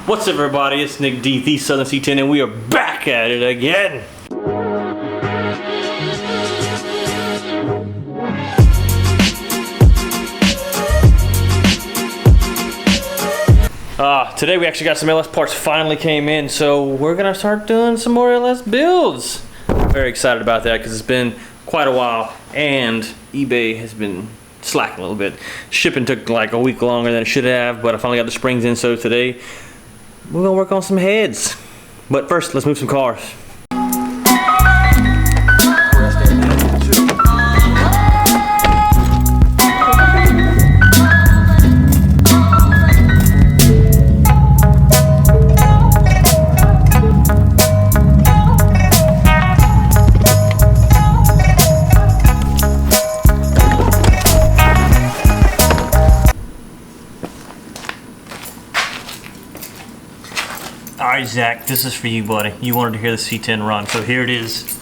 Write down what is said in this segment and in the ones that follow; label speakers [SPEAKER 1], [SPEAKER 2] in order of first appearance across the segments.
[SPEAKER 1] What's up, everybody? It's Nick D, the Southern C10, and we are back at it again. Today we actually got some LS parts finally came in, so we're gonna start doing some more LS builds. Very excited about that because it's been quite a while, and eBay has been slacking a little bit. Shipping took like a week longer than it should have, but I finally got the springs in, so today we're gonna work on some heads. But first, let's move some cars. Alright, Zach, this is for you, buddy. You wanted to hear the C10 run, so here it is.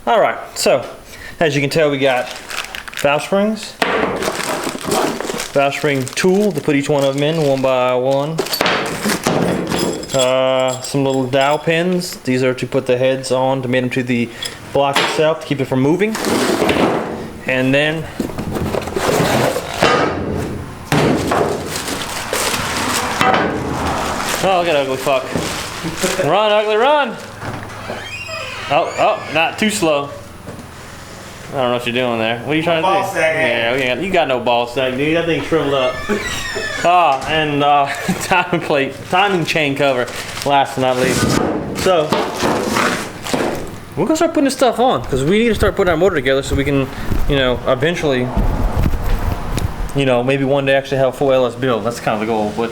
[SPEAKER 1] Alright, so as you can tell, we got valve springs, valve spring tool to put each one of them in one by one, some little dowel pins. These are to put the heads on to mate them to the block itself to keep it from moving. And then oh, look at that ugly fuck. Run, ugly, run! Oh, not too slow. I don't know what you're doing there. What are you trying to do?
[SPEAKER 2] Ball sack.
[SPEAKER 1] Yeah, you got no ball sack, dude. That thing shriveled up. And timing plate, timing chain cover, last but not least. So, we're gonna start putting this stuff on because we need to start putting our motor together so we can, eventually, maybe one day actually have a full LS build. That's kind of the goal. But,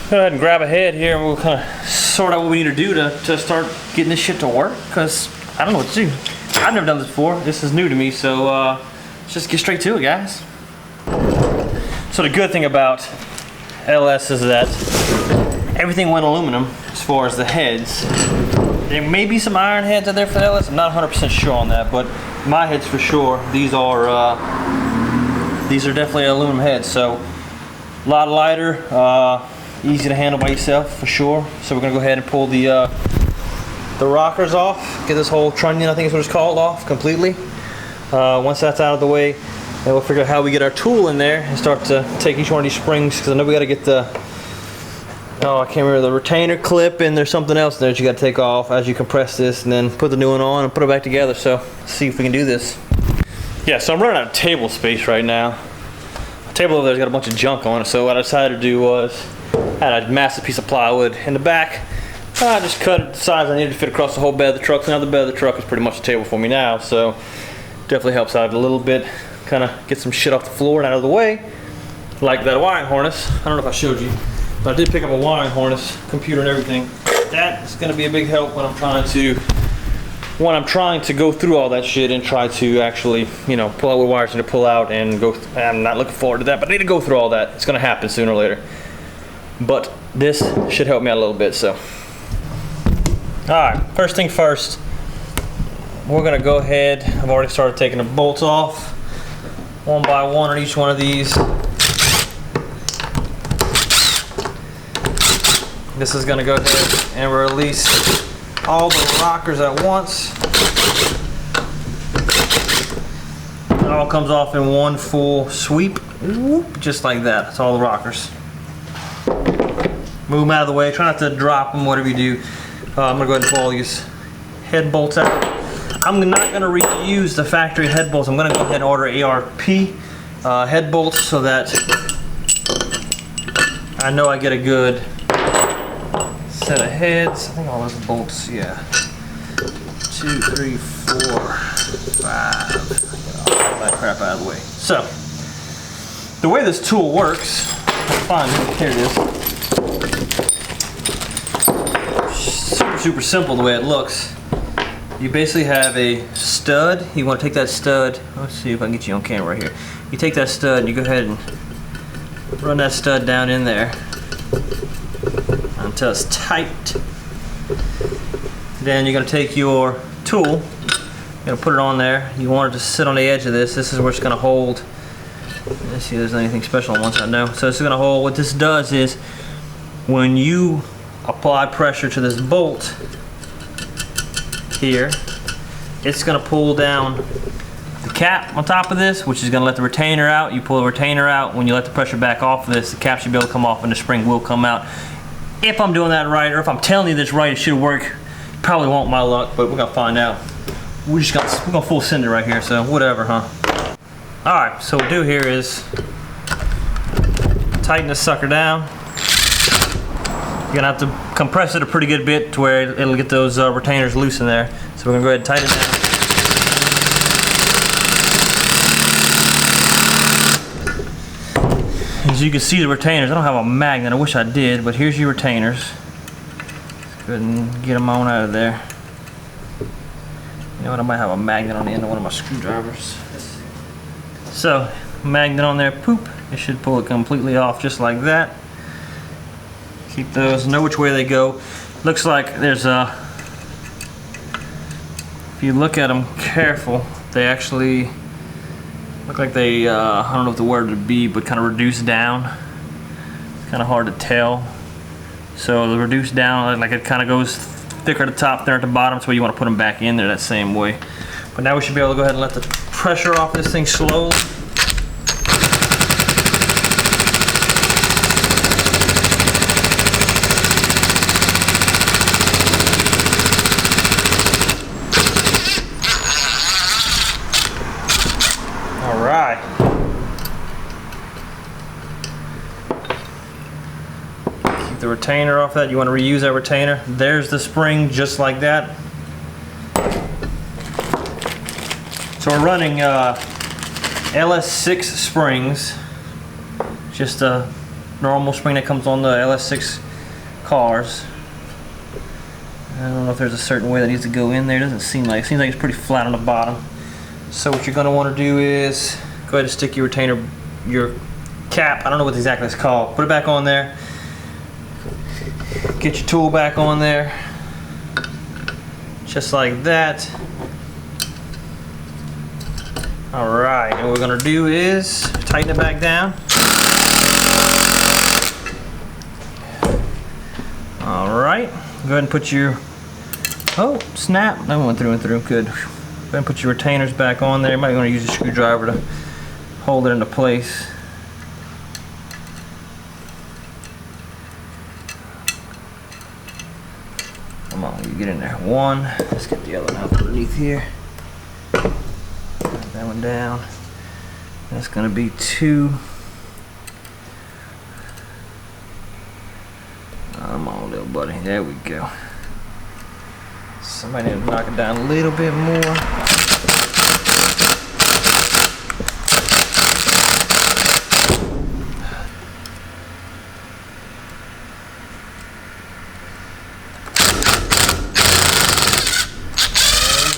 [SPEAKER 1] go ahead and grab a head here and we'll kind of sort out what we need to do to start getting this shit to work, because I don't know what to do. I've never done this before. This is new to me, so let's just get straight to it, guys. So the good thing about LS is that everything went aluminum as far as the heads. There may be some iron heads out there for the LS. I'm not 100% sure on that, but my heads for sure. These are definitely aluminum heads, so a lot lighter. Easy to handle by yourself for sure. So we're gonna go ahead and pull the rockers off, get this whole trunnion, I think is what it's called, off completely. Once that's out of the way, then we'll figure out how we get our tool in there and start to take each one of these springs, because I know we got to get the, I can't remember, the retainer clip, and there's something else there that you got to take off as you compress this, and then put the new one on and put it back together. So let's see if we can do this. Yeah, so I'm running out of table space right now. The table over there's got a bunch of junk on it, so what I decided to do was I had a massive piece of plywood in the back. I just cut it the size I needed to fit across the whole bed of the truck. So now the bed of the truck is pretty much a table for me now, so definitely helps out a little bit. Kind of get some shit off the floor and out of the way. Like that wiring harness. I don't know if I showed you, but I did pick up a wiring harness, computer and everything. That is going to be a big help when I'm trying to, when I'm trying to go through all that shit and try to actually, you know, pull out what wires I need to pull out and go. I'm not looking forward to that, but I need to go through all that. It's gonna happen sooner or later. But this should help me out a little bit, so. Alright, first thing first, we're gonna go ahead. I've already started taking the bolts off, one by one on each one of these. This is gonna go ahead and release all the rockers at once. It all comes off in one full sweep, just like that. That's all the rockers. Move them out of the way. Try not to drop them, whatever you do. I'm gonna go ahead and pull all these head bolts out. I'm not gonna reuse the factory head bolts. I'm gonna go ahead and order ARP head bolts so that I know I get a good set of heads. I think all those bolts, yeah. 2, 3, 4, 5. Get all that crap out of the way. So, the way this tool works, fine, here it is. Super simple the way it looks. You basically have a stud. You want to take that stud. Let's see if I can get you on camera right here. You take that stud and you go ahead and run that stud down in there until it's tight. Then you're going to take your tool, you're going to put it on there. You want it to sit on the edge of this. This is where it's going to hold. Let's see if there's anything special on one side. No. So this is going to hold. What this does is when you apply pressure to this bolt here, it's going to pull down the cap on top of this, which is going to let the retainer out. You pull the retainer out. When you let the pressure back off of this, the cap should be able to come off and the spring will come out. If I'm doing that right, or if I'm telling you this right, it should work. Probably won't, my luck, but we're going to find out. We're going to full send it right here, so whatever, huh? Alright, so what we'll do here is tighten this sucker down. You're gonna have to compress it a pretty good bit to where it'll get those retainers loose in there. So we're gonna go ahead and tighten it down. As you can see, the retainers, I don't have a magnet, I wish I did, but here's your retainers. Let's go ahead and get them on out of there. You know what, I might have a magnet on the end of one of my screwdrivers. So, magnet on there, poop. It should pull it completely off just like that. Keep those, know which way they go. Looks like there's a, if you look at them careful, they actually look like they, I don't know what the word would be, but kind of reduce down. It's kind of hard to tell. So the reduce down, like it kind of goes thicker at the top, thinner at the bottom, so you want to put them back in there that same way. But now we should be able to go ahead and let the pressure off this thing slowly. Keep the retainer off that. You want to reuse that retainer. There's the spring just like that. So we're running LS6 springs. Just a normal spring that comes on the LS6 cars. I don't know if there's a certain way that needs to go in there. It doesn't seem like. It seems like it's pretty flat on the bottom. So what you're going to want to do is go ahead and stick your retainer, your cap, I don't know what exactly it's called. Put it back on there. Get your tool back on there. Just like that. Alright, and what we're going to do is tighten it back down. Alright, go ahead and put your, oh snap, that went through and through, good. Go ahead and put your retainers back on there. You might want to use a screwdriver to hold it into place. Come on, you get in there. One, let's get the other one out underneath here. That one down. That's going to be 2. Come on, little buddy. There we go. Somebody need to knock it down a little bit more.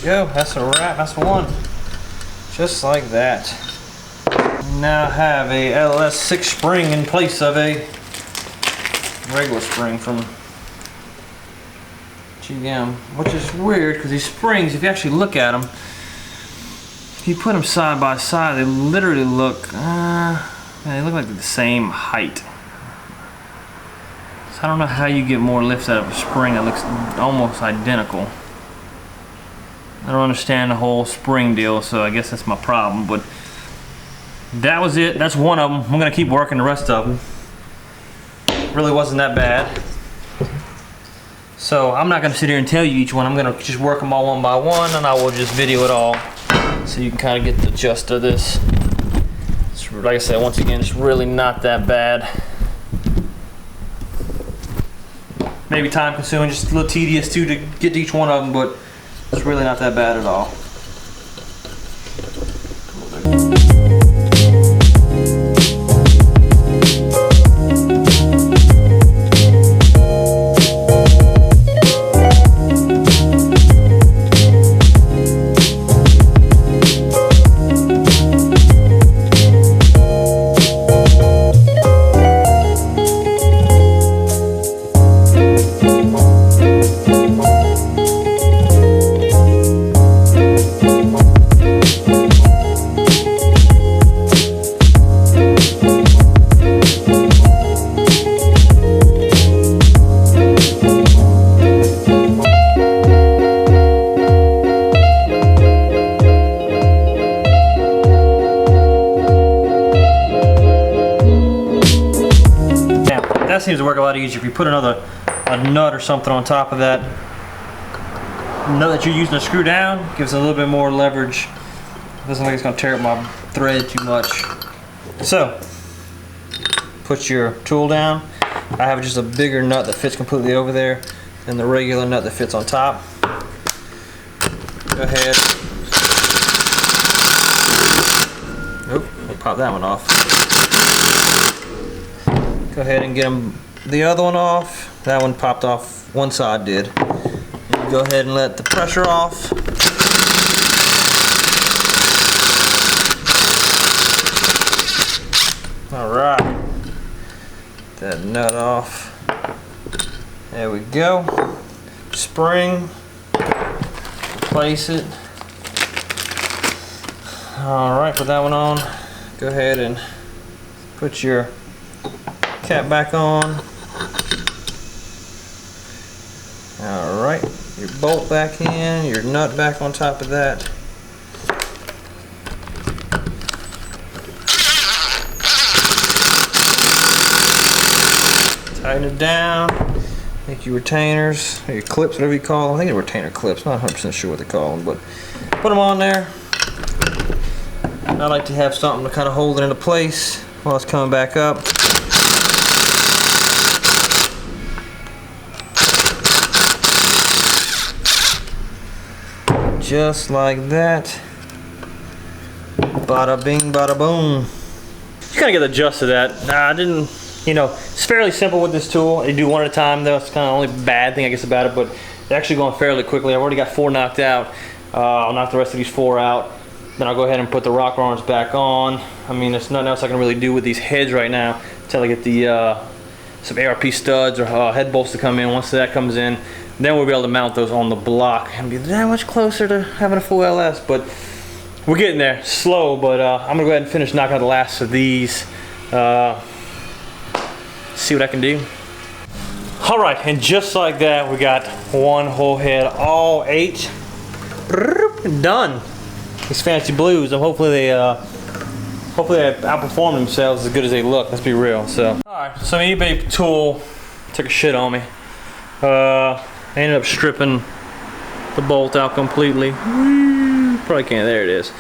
[SPEAKER 1] go. That's a wrap. That's one. Just like that. Now have a LS6 spring in place of a regular spring from GM, which is weird because these springs, if you actually look at them, if you put them side by side, they literally look, they look like the same height. So I don't know how you get more lift out of a spring that looks almost identical. I don't understand the whole spring deal, so I guess that's my problem, but that was it. That's one of them. I'm gonna keep working the rest of them. Really wasn't that bad. So I'm not gonna sit here and tell you each one. I'm gonna just work them all one by one, and I will just video it all so you can kind of get the gist of this. It's, like I said, once again, it's really not that bad. Maybe time consuming, just a little tedious too to get to each one of them, but it's really not that bad at all. That seems to work a lot easier. If you put a nut or something on top of that nut that you're using to screw down, gives it a little bit more leverage. It doesn't look like it's going to tear up my thread too much. So, put your tool down. I have just a bigger nut that fits completely over there than the regular nut that fits on top. Go ahead. Nope, I'll pop that one off. Go ahead and get the other one off. That one popped off, one side did. And go ahead and let the pressure off. Alright. That nut off. There we go. Spring. Place it. Alright, put that one on. Go ahead and put your cap back on. Alright, your bolt back in, your nut back on top of that. Tighten it down. Make your retainers, or your clips, whatever you call them. I think they're retainer clips, not 100% sure what they call them, but put them on there. I like to have something to kind of hold it into place while it's coming back up. Just like that. Bada bing, bada boom. You kind of get the gist of that. Nah, I didn't, you know, it's fairly simple with this tool. You do one at a time though. It's kind of the only bad thing I guess about it, but they're actually going fairly quickly. I've already got 4 knocked out. I'll knock the rest of these 4 out. Then I'll go ahead and put the rocker arms back on. I mean, there's nothing else I can really do with these heads right now until I get the some ARP studs or head bolts to come in. Once that comes in, then we'll be able to mount those on the block and be that much closer to having a full LS. But we're getting there, slow. But I'm gonna go ahead and finish knocking out the last of these. See what I can do. All right, and just like that, we got one whole head, all 8 done. These fancy blues, and hopefully they outperform themselves as good as they look. Let's be real. So, all right, some eBay tool took a shit on me. I ended up stripping the bolt out completely. Probably can't. There it is.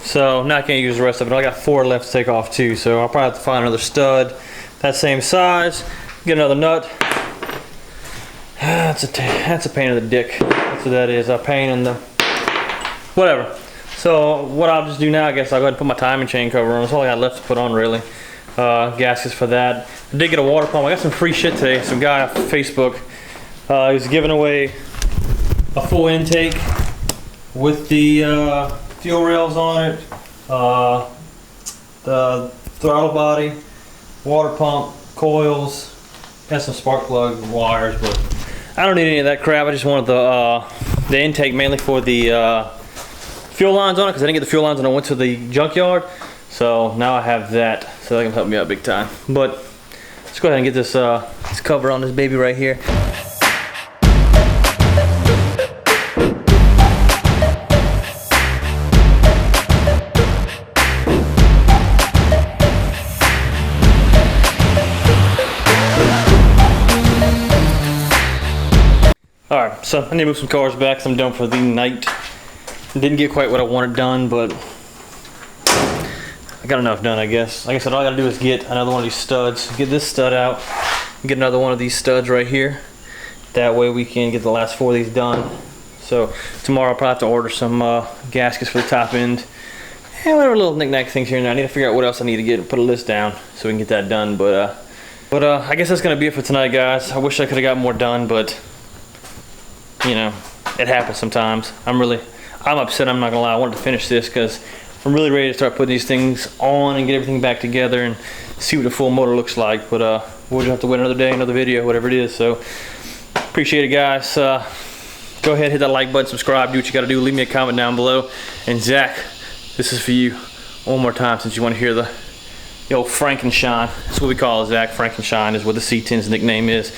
[SPEAKER 1] So now I can't use the rest of it. I got 4 left to take off too. So I'll probably have to find another stud that same size. Get another nut. That's a pain in the dick. That's what that is. A pain in the whatever. So what I'll just do now, I guess I'll go ahead and put my timing chain cover on. That's all I got left to put on really. Gaskets for that. I did get a water pump. I got some free shit today. Some guy off Facebook, he's giving away a full intake with the fuel rails on it, the throttle body, water pump, coils, and some spark plug wires. But I don't need any of that crap. I just wanted the intake mainly for the fuel lines on it, because I didn't get the fuel lines when I went to the junkyard. So now I have that, so that can help me out big time. But let's go ahead and get this cover on this baby right here. Alright, so I need to move some cars back, so I'm done for the night. Didn't get quite what I wanted done, but I got enough done, I guess. Like I said, all I gotta do is get another one of these studs, get this stud out, get another one of these studs right here. That way we can get the last 4 of these done. So tomorrow I'll probably have to order some gaskets for the top end. And whatever little knick-knack things here and there. I need to figure out what else I need to get and put a list down so we can get that done. But I guess that's gonna be it for tonight, guys. I wish I could have got more done, but you know, it happens sometimes. I'm upset, I'm not gonna lie. I wanted to finish this because I'm really ready to start putting these things on and get everything back together and see what the full motor looks like. But we'll just have to wait another day, another video, whatever it is. So appreciate it, guys. Go ahead, hit that like button, subscribe, do what you gotta do. Leave me a comment down below. And Zach, this is for you one more time, since you want to hear the old Frankenshine. That's what we call it, Zach. Frankenshine is what the C10's nickname is.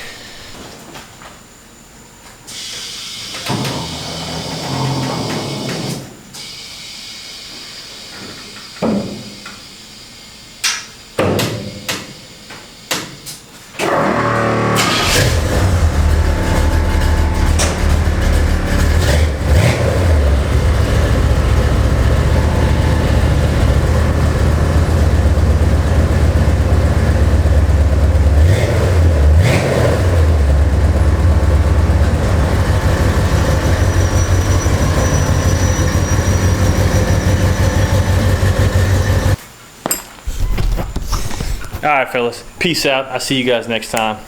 [SPEAKER 1] All right, fellas. Peace out. I'll see you guys next time.